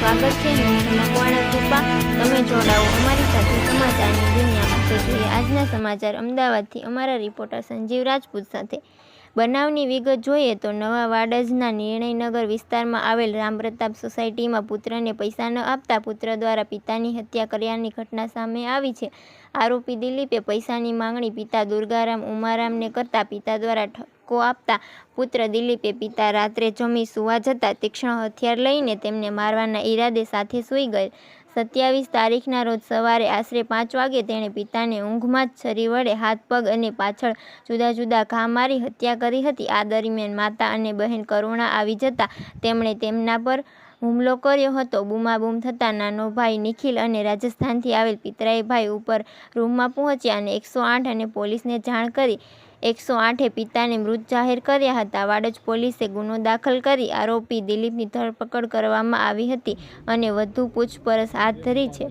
સ્વાગત છે। હું છું મકવાણા કૃપા। તમે જોડાઓ અમારી સાથે સમાચારની દુનિયામાં। તો જોઈએ આજના સમાચાર અમદાવાદથી અમારા રિપોર્ટર સંજીવ રાજપૂત સાથે। બનાવની વિગત જોઈએ તો નવા વાડજના નિર્ણયનગર વિસ્તારમાં આવેલ રામપ્રતાપ સોસાયટીમાં પુત્રને પૈસા ન આપતા પુત્ર દ્વારા પિતાની હત્યા કર્યાની ઘટના સામે આવી છે। આરોપી દિલીપે પૈસાની માંગણી પિતા દુર્ગારામ ઉમારામને કરતા પિતા દ્વારા ઠપકો આપતા પુત્ર દિલીપે પિતા રાત્રે જમી સૂવા જતા તીક્ષ્ણ હથિયાર લઈને તેમને મારવાના ઈરાદે સાથે સૂઈ ગયેલ। 27 તારીખના રોજ સવારે આશરે 5 વાગે તેણે પિતાને ઊંઘમાં જ છરી વડે હાથ પગ અને પાછળ જુદા જુદા ઘા મારી હત્યા કરી હતી। આ દરમિયાન માતા અને બહેન કરુણા આવી જતા તેમણે તેમના પર હુમલો કર્યો હતો। બૂમાબૂમ થતાં નાનો ભાઈ નિખિલ અને રાજસ્થાનથી આવેલ પિતરાઈ ભાઈ ઉપર રૂમમાં પહોંચ્યા અને 108 અને પોલીસને જાણ કરી 108એ પિતાને મૃત જાહેર કર્યા હતા। વાડજ પોલીસે ગુનો દાખલ કરી આરોપી દિલીપની ધરપકડ કરવામાં આવી હતી અને વધુ પૂછપરછ હાથ ધરી છે।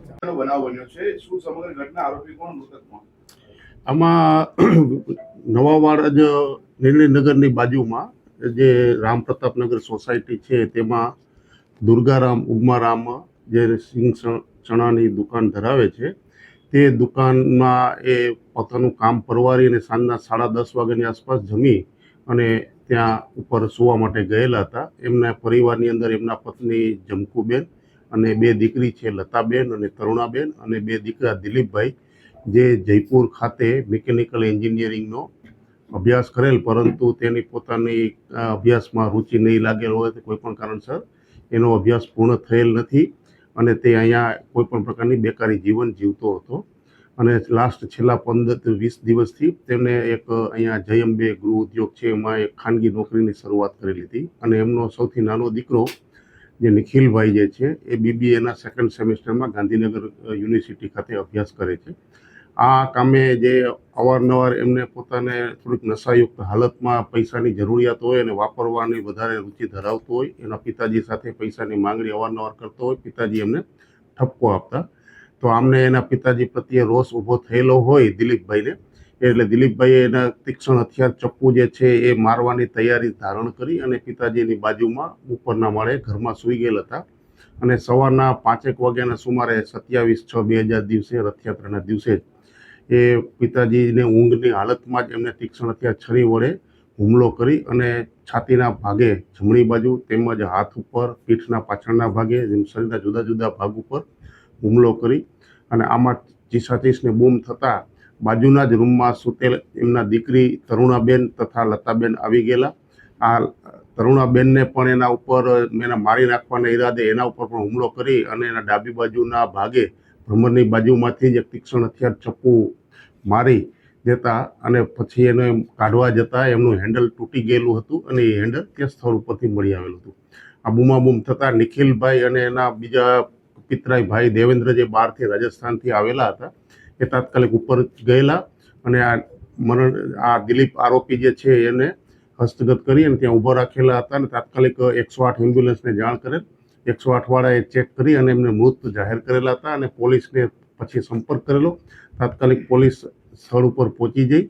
આમાં નવા વાડજ નિર્ણયનગરની બાજુમાં જે રામપ્રતાપનગર સોસાયટી છે તેમાં દુર્ગારામ ઉગમારામ જે સિંગ ચણાની દુકાન ધરાવે છે તે દુકાનમાં એ પોતાનું કામ પરવારી અને સાંજના 10:30 વાગ્યાની આસપાસ જમી અને ત્યાં ઉપર સુવા માટે ગયેલા હતા। એમના પરિવારની અંદર એમના પત્ની જમકુબેન અને 2 દીકરી છે લતાબેન અને તરુણાબેન અને 2 દીકરા દિલીપભાઈ જે જયપુર ખાતે મિકેનિકલ એન્જિનિયરિંગનો અભ્યાસ કરેલ પરંતુ તેની પોતાની અભ્યાસમાં રુચિ નહીં લાગેલ હોય તો કોઈપણ કારણસર એનો અભ્યાસ પૂર્ણ થયેલ નથી અને તે અહીંયા કોઈપણ પ્રકારની બેકારી જીવન જીવતો હતો અને લાસ્ટ છેલ્લા 15-20 દિવસથી તેમને એક અહીંયા જયંબે ગૃહ ઉદ્યોગ છે એમાં એક ખાનગી નોકરીની શરૂઆત કરેલી હતી અને એમનો સૌથી નાનો દીકરો જે નિખિલભાઈ જે છે એ BBAના 2nd સેમેસ્ટરમાં ગાંધીનગર યુનિવર્સિટી ખાતે અભ્યાસ કરે છે। આ કામે જે અવારનવાર એમને પોતાને થોડીક નશાયુક્ત હાલતમાં પૈસાની જરૂરિયાત હોય અને વાપરવાની વધારે રુચિ ધરાવતો હોય એના પિતાજી સાથે પૈસાની માંગણી અવારનવાર કરતો હોય પિતાજી એમને ઠપકો આપતા તો આમને એના પિતાજી પ્રત્યે રોષ ઊભો થયેલો હોય દિલીપભાઈને એટલે દિલીપભાઈએ એના તીક્ષ્ણ હથિયાર ચપ્પુ જે છે એ મારવાની તૈયારી ધારણ કરી અને પિતાજીની બાજુમાં ઉપરના માળે ઘરમાં સૂઈ ગયેલ હતા અને સવારના 5 વાગ્યાના સુમારે 27/6/2000 દિવસે રથયાત્રાના દિવસે એ પિતાજીને ઊંઘની હાલતમાં જ એમને તીક્ષ્ણ હથિયાર છરી વડે હુમલો કરી અને છાતીના ભાગે જમણી બાજુ તેમજ હાથ ઉપર પીઠના પાછળના ભાગે શરીરના જુદા જુદા ભાગ ઉપર હુમલો કરી અને આમાં ચીસાચીસને બૂમ થતાં બાજુના જ રૂમમાં સૂતેલ એમના દીકરી તરુણાબેન તથા લતાબેન આવી ગયેલા। આ તરુણાબેનને પણ એના ઉપર એના મારી નાખવાના ઈરાદે એના ઉપર પણ હુમલો કરી અને એના ડાબી બાજુના ભાગે ભ્રમરની બાજુમાંથી જ એક તીક્ષ્ણ હથિયાર ચપ્પુ મારી દેતા અને પછી એને કાઢવા જતાં એમનું હેન્ડલ તૂટી ગયેલું હતું અને એ હેન્ડલ તે સ્થળ ઉપરથી મળી આવેલું હતું। આ બૂમાબૂમ થતાં નિખિલભાઈ અને એના બીજા પિતરાઈ ભાઈ દેવેન્દ્ર જે બહારથી રાજસ્થાનથી આવેલા હતા એ તાત્કાલિક ઉપર ગયેલા અને આ દિલીપ આરોપી જે છે એને હસ્તગત કરી અને ત્યાં ઊભા રાખેલા હતા અને તાત્કાલિક 108 એમ્બ્યુલન્સને જાણ કરેલ। 108 વાળાએ ચેક કરી અને એમને મૃત જાહેર કરેલા હતા અને પોલીસને પછી સંપર્ક કરેલો। તાત્કાલિક પોલીસ સ્થળ ઉપર પહોંચી જઈ